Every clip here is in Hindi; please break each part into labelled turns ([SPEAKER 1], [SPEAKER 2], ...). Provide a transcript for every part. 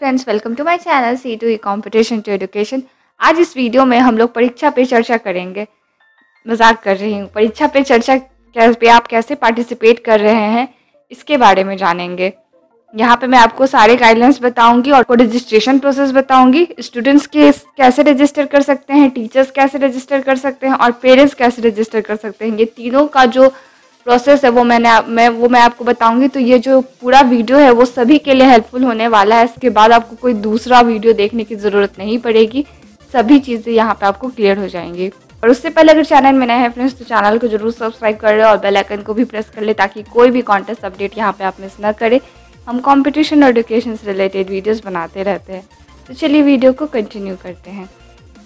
[SPEAKER 1] Friends, welcome to my channel C2E competition to education. आज इस वीडियो में हम लोग परीक्षा पे चर्चा करेंगे। मजाक कर रही हूँ। परीक्षा पे चर्चा पे आप कैसे पार्टिसिपेट कर रहे हैं इसके बारे में जानेंगे। यहाँ पे मैं आपको सारे गाइडलाइंस बताऊंगी और रजिस्ट्रेशन प्रोसेस बताऊंगी। स्टूडेंट्स के कैसे रजिस्टर कर सकते हैं, टीचर्स कैसे रजिस्टर कर सकते हैं और पेरेंट्स कैसे रजिस्टर कर सकते हैं। ये तीनों का जो प्रोसेस है वो मैं आपको बताऊंगी। तो ये जो पूरा वीडियो है वो सभी के लिए हेल्पफुल होने वाला है। इसके बाद आपको कोई दूसरा वीडियो देखने की ज़रूरत नहीं पड़ेगी। सभी चीज़ें यहाँ पे आपको क्लियर हो जाएंगी। और उससे पहले अगर चैनल में नए हैं फ्रेंड्स तो चैनल को जरूर सब्सक्राइब कर ले और बेल आइकन को भी प्रेस कर ले ताकि कोई भी कॉन्टेस्ट अपडेट यहाँ पे आप मिस ना करें। हम कंपटीशन और एजुकेशन से रिलेटेड वीडियोस बनाते रहते हैं। तो चलिए वीडियो को कंटिन्यू करते हैं।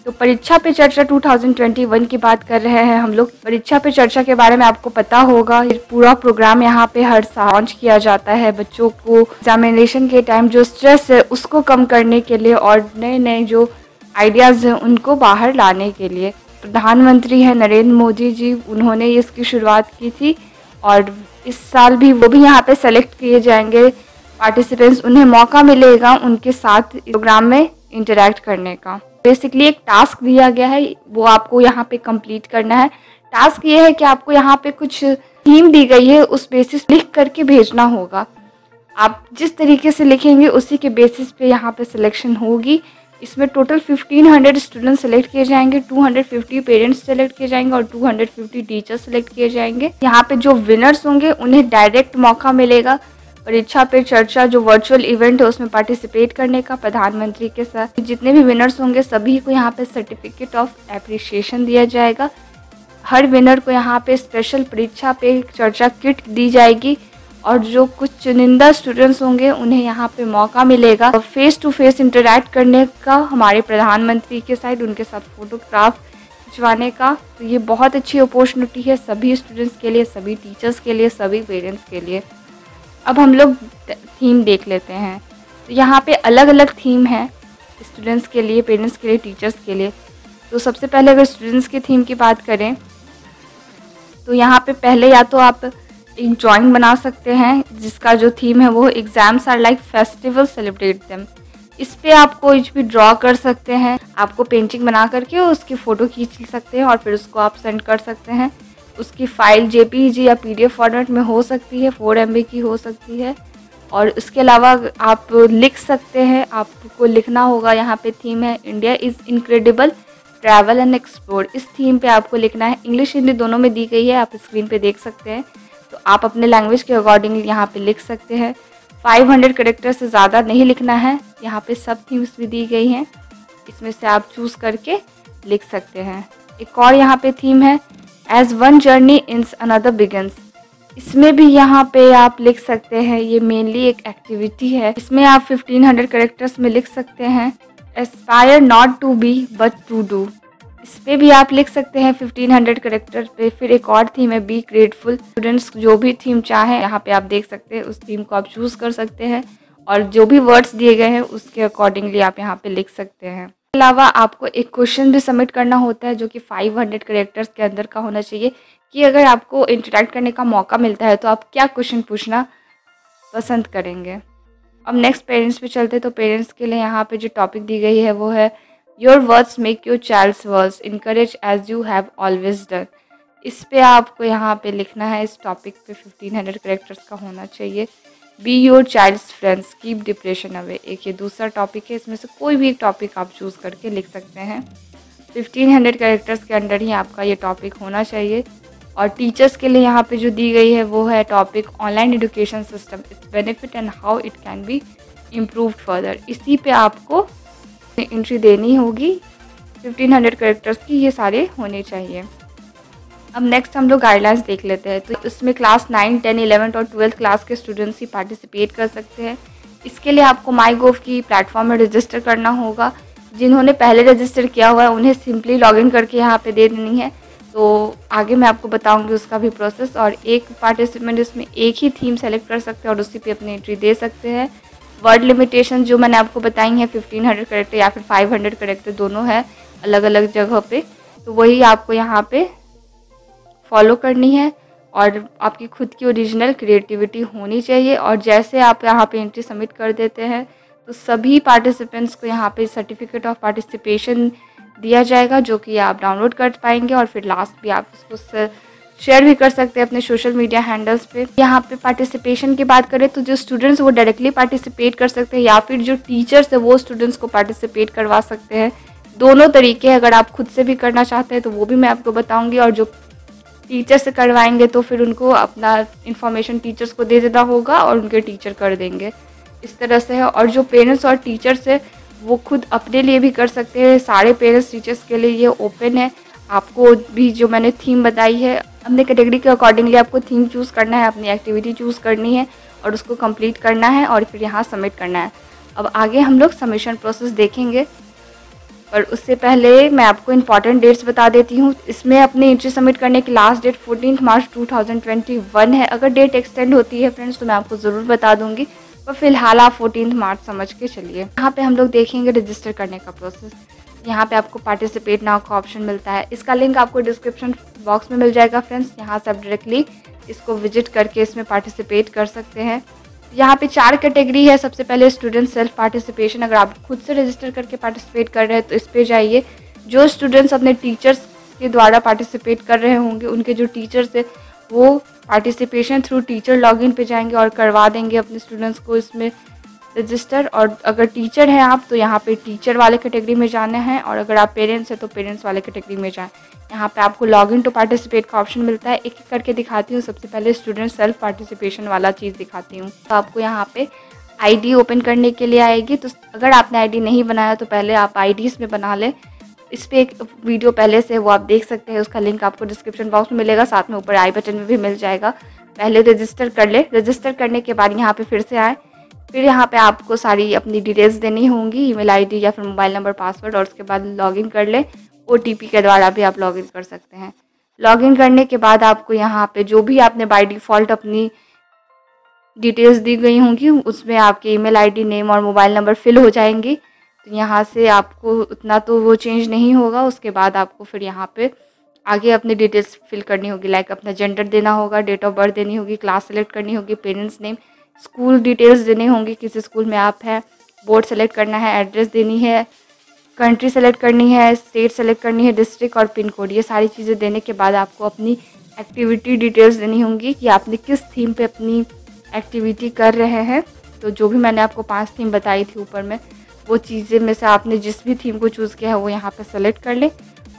[SPEAKER 1] तो परीक्षा पे चर्चा 2021 की बात कर रहे हैं हम लोग। परीक्षा पे चर्चा के बारे में आपको पता होगा, ये पूरा प्रोग्राम यहाँ पे हर साल लॉन्च किया जाता है। बच्चों को एग्जामिनेशन के टाइम जो स्ट्रेस है उसको कम करने के लिए और नए नए जो आइडियाज़ हैं उनको बाहर लाने के लिए। प्रधानमंत्री हैं नरेंद्र मोदी जी, उन्होंने इसकी शुरुआत की थी और इस साल भी वो भी यहाँ पे सेलेक्ट किए जाएंगे पार्टिसिपेंट्स। उन्हें मौका मिलेगा उनके साथ प्रोग्राम में इंटरेक्ट करने का। बेसिकली एक टास्क दिया गया है, वो आपको यहाँ पे कंप्लीट करना है। टास्क ये है कि आपको यहाँ पे कुछ थीम दी गई है, उस बेसिस लिख करके भेजना होगा। आप जिस तरीके से लिखेंगे उसी के बेसिस पे यहाँ पे सिलेक्शन होगी। इसमें टोटल 1500 स्टूडेंट सेलेक्ट किए जाएंगे, 250 पेरेंट्स सेलेक्ट किए जाएंगे और 250 टीचर्स सेलेक्ट किए जाएंगे। यहाँ पे जो विनर्स होंगे उन्हें डायरेक्ट मौका मिलेगा परीक्षा पे चर्चा जो वर्चुअल इवेंट है उसमें पार्टिसिपेट करने का प्रधानमंत्री के साथ। जितने भी विनर्स होंगे सभी को यहाँ पे सर्टिफिकेट ऑफ एप्रिसिएशन दिया जाएगा। हर विनर को यहाँ पे स्पेशल परीक्षा पे चर्चा किट दी जाएगी और जो कुछ चुनिंदा स्टूडेंट्स होंगे उन्हें यहाँ पे मौका मिलेगा फेस टू फेस इंटरेक्ट करने का हमारे प्रधानमंत्री के साथ, उनके साथ फोटोग्राफ खिंचवाने का। तो ये बहुत अच्छी अपॉर्चुनिटी है सभी स्टूडेंट्स के लिए, सभी टीचर्स के लिए, सभी पेरेंट्स के लिए। अब हम लोग थीम देख लेते हैं। तो यहाँ पे अलग अलग थीम है स्टूडेंट्स के लिए, पेरेंट्स के लिए, टीचर्स के लिए। तो सबसे पहले अगर स्टूडेंट्स की थीम की बात करें तो यहाँ पे पहले या तो आप एक ड्राइंग बना सकते हैं जिसका जो थीम है वो exams are like festival celebrate them. इस पे आप कुछ भी ड्रॉ कर सकते हैं। आपको पेंटिंग बना करके उसकी फ़ोटो खींच सकते हैं और फिर उसको आप सेंड कर सकते हैं। उसकी फ़ाइल JPG या PDF फॉर्मेट में हो सकती है, 4 MB की हो सकती है। और इसके अलावा आप लिख सकते हैं, आपको लिखना होगा। यहाँ पे थीम है India is incredible travel and explore. इस थीम पे आपको लिखना है। इंग्लिश हिंदी दोनों में दी गई है, आप स्क्रीन पे देख सकते हैं। तो आप अपने लैंग्वेज के अकॉर्डिंग यहाँ पे लिख सकते हैं। 500 कैरेक्टर से ज़्यादा नहीं लिखना है। यहाँ पे सब थीम्स भी दी गई हैं, इसमें से आप चूज़ करके लिख सकते हैं। एक और यहाँ पे थीम है एज वन जर्नी इन्स अनदर बिगन्स। इसमें भी यहाँ पे आप लिख सकते हैं। ये मेनली एक एक्टिविटी है, इसमें आप 1500 कैरेक्टर्स में लिख सकते हैं। Aspire not to be but to do, इस पे भी आप लिख सकते हैं 1500 कैरेक्टर पे। फिर एक और थीम है बी ग्रेटफुल। स्टूडेंट्स जो भी थीम चाहें यहाँ पे आप देख सकते हैं, उस थीम को आप चूज़ कर सकते हैं और जो भी वर्ड्स दिए गए हैं उसके अकॉर्डिंगली आप यहाँ पे लिख सकते हैं। इसके अलावा आपको एक क्वेश्चन भी सबमिट करना होता है जो कि 500 कैरेक्टर्स के अंदर का होना चाहिए कि अगर आपको इंटरेक्ट करने का मौका मिलता है तो आप क्या क्वेश्चन पूछना पसंद करेंगे। अब नेक्स्ट पेरेंट्स पे चलते हैं। तो पेरेंट्स के लिए यहाँ पे जो टॉपिक दी गई है वो है your words make your child's words encourage as you have always done. इस पे आपको यहाँ पे लिखना है। इस टॉपिक पे 1500 कैरेक्टर्स का होना चाहिए। Be your child's friends keep depression away, एक ये दूसरा टॉपिक है। इसमें से कोई भी एक टॉपिक आप चूज़ करके लिख सकते हैं। 1500 कैरेक्टर्स के अंडर ही आपका ये टॉपिक होना चाहिए। और टीचर्स के लिए यहाँ पे जो दी गई है वो है topic online education system it's benefit and how it can be improved further. इसी पे आपको एंट्री देनी होगी 1500 कैरेक्टर्स की, ये सारे होने चाहिए। अब नेक्स्ट हम लोग गाइडलाइंस देख लेते हैं। तो इसमें क्लास 9, 10, 11 और 12 क्लास के स्टूडेंट्स ही पार्टिसिपेट कर सकते हैं। इसके लिए आपको MyGov की प्लेटफॉर्म में रजिस्टर करना होगा। जिन्होंने पहले रजिस्टर किया हुआ है उन्हें सिंपली लॉगिन करके यहाँ पे दे देनी है। तो आगे मैं आपको बताऊंगी उसका भी प्रोसेस। और एक पार्टिसिपेंट इसमें एक ही थीम सेलेक्ट कर सकते हैं और उसी पे अपनी एंट्री दे सकते हैं। वर्ड लिमिटेशन जो मैंने आपको बताई है 1500 कैरेक्टर या फिर 500 कैरेक्टर दोनों है अलग अलग जगह पे, तो वही आपको यहाँ पे फॉलो करनी है। और आपकी खुद की ओरिजिनल क्रिएटिविटी होनी चाहिए। और जैसे आप यहाँ पे एंट्री सबमिट कर देते हैं तो सभी पार्टिसिपेंट्स को यहाँ पे सर्टिफिकेट ऑफ पार्टिसिपेशन दिया जाएगा, जो कि आप डाउनलोड कर पाएंगे और फिर लास्ट भी आप उसको शेयर भी कर सकते हैं अपने सोशल मीडिया हैंडल्स पे। यहाँ पे पार्टिसिपेशन की बात करें तो जो स्टूडेंट्स वो डायरेक्टली पार्टिसिपेट कर सकते हैं या फिर जो टीचर्स है वो स्टूडेंट्स को पार्टिसिपेट करवा सकते हैं। दोनों तरीके, अगर आप खुद से भी करना चाहते हैं तो वो भी मैं आपको बताऊंगी, और जो टीचर से करवाएंगे तो फिर उनको अपना इन्फॉर्मेशन टीचर्स को दे देना होगा और उनके टीचर कर देंगे, इस तरह से है। और जो पेरेंट्स और टीचर्स है वो खुद अपने लिए भी कर सकते हैं। सारे पेरेंट्स टीचर्स के लिए ये ओपन है। आपको भी जो मैंने थीम बताई है, अपने कैटेगरी के अकॉर्डिंगली आपको थीम चूज़ करना है, अपनी एक्टिविटी चूज़ करनी है और उसको कंप्लीट करना है और फिर यहाँ सबमिट करना है। अब आगे हम लोग सबमिशन प्रोसेस देखेंगे, पर उससे पहले मैं आपको इंपॉर्टेंट डेट्स बता देती हूँ। इसमें अपनी एंट्री सबमिट करने की लास्ट डेट 14 मार्च 2021 है। अगर डेट एक्सटेंड होती है फ्रेंड्स तो मैं आपको ज़रूर बता दूँगी, पर फिलहाल आप 14 मार्च समझ के चलिए। यहाँ पे हम लोग देखेंगे रजिस्टर करने का प्रोसेस। यहाँ पे आपको पार्टिसिपेट नाउ का ऑप्शन मिलता है। इसका लिंक आपको डिस्क्रिप्शन बॉक्स में मिल जाएगा फ्रेंड्स। यहाँ से आप डायरेक्टली इसको विजिट करके इसमें पार्टिसिपेट कर सकते हैं। यहाँ पे 4 कैटेगरी है। सबसे पहले स्टूडेंट सेल्फ पार्टिसिपेशन। अगर आप खुद से रजिस्टर करके पार्टिसिपेट कर रहे हैं तो इस पे जाइए। जो स्टूडेंट्स अपने टीचर्स के द्वारा पार्टिसिपेट कर रहे होंगे, उनके जो टीचर्स है वो पार्टिसिपेशन थ्रू टीचर लॉगिन पे जाएंगे और करवा देंगे अपने स्टूडेंट्स को इसमें रजिस्टर। और अगर टीचर हैं आप तो यहाँ पे टीचर वाले कैटेगरी में जाना है, और अगर आप पेरेंट्स हैं तो पेरेंट्स वाले कैटेगरी में जाएं। यहाँ पे आपको लॉगिन टू पार्टिसिपेट का ऑप्शन मिलता है। एक एक करके दिखाती हूँ। सबसे पहले स्टूडेंट सेल्फ पार्टिसिपेशन वाला चीज़ दिखाती हूँ। तो आपको यहाँ पे आईडी ओपन करने के लिए आएगी। तो अगर आपने आईडी नहीं बनाया तो पहले आप आईडीज़ में बना लें। इस पर एक वीडियो पहले से वो आप देख सकते हैं, उसका लिंक आपको डिस्क्रिप्शन बॉक्स में मिलेगा, साथ में ऊपर आई बटन में भी मिल जाएगा। पहले रजिस्टर कर ले। रजिस्टर करने के बाद यहाँ पे फिर से आए। फिर यहाँ पे आपको सारी अपनी डिटेल्स देनी होंगी, ईमेल आईडी या फिर मोबाइल नंबर, पासवर्ड, और उसके बाद लॉगिन कर ले। ओटीपी के द्वारा भी आप लॉगिन कर सकते हैं। लॉगिन करने के बाद आपको यहाँ पे जो भी आपने बाय डिफ़ॉल्ट अपनी डिटेल्स दी गई होंगी उसमें आपके ईमेल आईडी, नेम और मोबाइल नंबर फिल हो जाएंगी। तो यहाँ से आपको उतना तो वो चेंज नहीं होगा। उसके बाद आपको फिर यहाँ पे आगे अपनी डिटेल्स फिल करनी होगी, लाइक अपना जेंडर देना होगा, डेट ऑफ बर्थ देनी होगी, क्लास सेलेक्ट करनी होगी, पेरेंट्स नेम, स्कूल डिटेल्स देनी होंगी, किस स्कूल में आप हैं, बोर्ड सेलेक्ट करना है, एड्रेस देनी है, कंट्री सेलेक्ट करनी है, स्टेट सेलेक्ट करनी है, डिस्ट्रिक्ट और पिन कोड। ये सारी चीज़ें देने के बाद आपको अपनी एक्टिविटी डिटेल्स देनी होंगी कि आपने किस थीम पे अपनी एक्टिविटी कर रहे हैं। तो जो भी मैंने आपको 5 थीम बताई थी ऊपर में, वो चीज़ें में से आपने जिस भी थीम को चूज़ किया है वो यहाँ पे सेलेक्ट कर लें,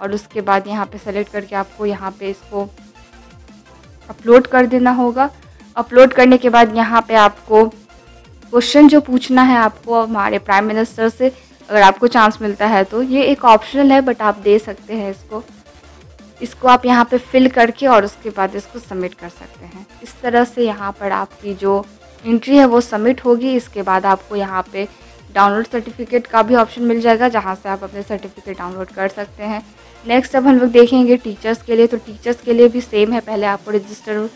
[SPEAKER 1] और उसके बाद यहाँ पे सेलेक्ट करके आपको यहाँ पे इसको अपलोड कर देना होगा। अपलोड करने के बाद यहाँ पे आपको क्वेश्चन जो पूछना है आपको हमारे प्राइम मिनिस्टर से, अगर आपको चांस मिलता है तो। ये एक ऑप्शनल है बट आप दे सकते हैं इसको आप यहाँ पे फिल करके और उसके बाद इसको सबमिट कर सकते हैं। इस तरह से यहाँ पर आपकी जो एंट्री है वो सबमिट होगी। इसके बाद आपको यहाँ पे डाउनलोड सर्टिफिकेट का भी ऑप्शन मिल जाएगा, जहाँ से आप अपने सर्टिफिकेट डाउनलोड कर सकते हैं। नेक्स्ट अब हम लोग देखेंगे टीचर्स के लिए। तो टीचर्स के लिए भी सेम है, पहले आपको रजिस्टर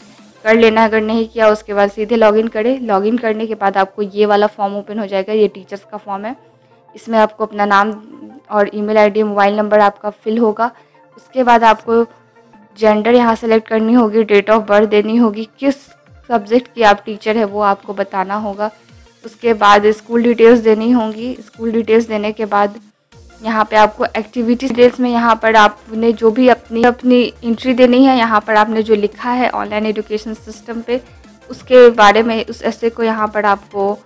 [SPEAKER 1] कर लेना है, अगर नहीं किया उसके बाद सीधे लॉगिन करें। लॉगिन करने के बाद आपको ये वाला फॉर्म ओपन हो जाएगा। ये टीचर्स का फॉर्म है। इसमें आपको अपना नाम और ईमेल आईडी, मोबाइल नंबर आपका फिल होगा। उसके बाद आपको जेंडर यहाँ सेलेक्ट करनी होगी, डेट ऑफ बर्थ देनी होगी, किस सब्जेक्ट की आप टीचर है वो आपको बताना होगा। उसके बाद स्कूल डिटेल्स देनी होंगी। स्कूल डिटेल्स देने के बाद यहाँ पे आपको एक्टिविटी डिटेल्स में यहाँ पर आपने जो भी अपनी एंट्री देनी है, यहाँ पर आपने जो लिखा है ऑनलाइन एजुकेशन सिस्टम पे, उसके बारे में उस ऐसे को यहाँ पर आपको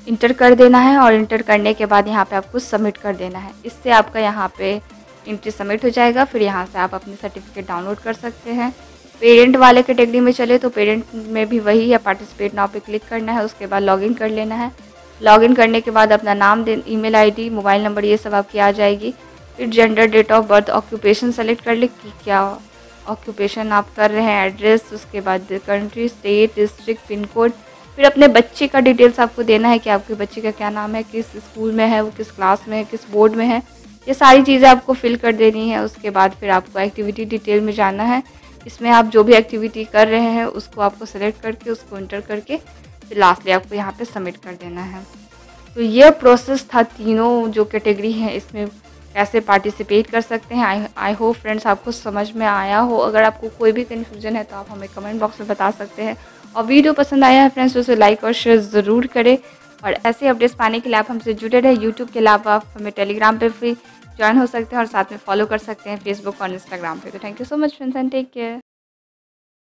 [SPEAKER 1] इंटर कर देना है, और इंटर करने के बाद यहाँ पे आपको सबमिट कर देना है। इससे आपका यहाँ पे एंट्री सबमिट हो जाएगा। फिर यहाँ से आप अपनी सर्टिफिकेट डाउनलोड कर सकते हैं। पेरेंट वाले कैटेगरी में चले तो पेरेंट में भी वही है, पार्टिसिपेट नाउ पे क्लिक करना है। उसके बाद लॉगिन कर लेना है। लॉगिन करने के बाद अपना नाम, ईमेल आईडी, मोबाइल नंबर, ये सब आपकी आ जाएगी। फिर gender, date of birth, occupation select कर ले कि क्या ऑक्यूपेशन आप कर रहे हैं, एड्रेस, उसके बाद country, state, district, pin code. फिर अपने बच्चे का डिटेल्स आपको देना है कि आपके बच्चे का क्या नाम है, किस स्कूल में है, वो किस क्लास में है, किस बोर्ड में है। ये सारी चीज़ें आपको फिल कर देनी है। उसके बाद फिर आपको एक्टिविटी डिटेल में जाना है। इसमें आप जो भी एक्टिविटी कर रहे हैं उसको आपको सेलेक्ट करके उसको इंटर करके फिर लास्टली आपको यहाँ पे सबमिट कर देना है। तो ये प्रोसेस था तीनों जो कैटेगरी हैं इसमें कैसे पार्टिसिपेट कर सकते हैं। आई होप फ्रेंड्स आपको समझ में आया हो। अगर आपको कोई भी कन्फ्यूजन है तो आप हमें कमेंट बॉक्स में बता सकते हैं। और वीडियो पसंद आया है फ्रेंड्स तो उसे लाइक और शेयर ज़रूर करें। और ऐसे अपडेट्स पाने के लिए आप हमसे जुड़े रहे। यूट्यूब के अलावा आप हमें टेलीग्राम पे भी ज्वाइन हो सकते हैं और साथ में फॉलो कर सकते हैं फेसबुक और इंस्टाग्राम पे। तो thank you so much friends and take care.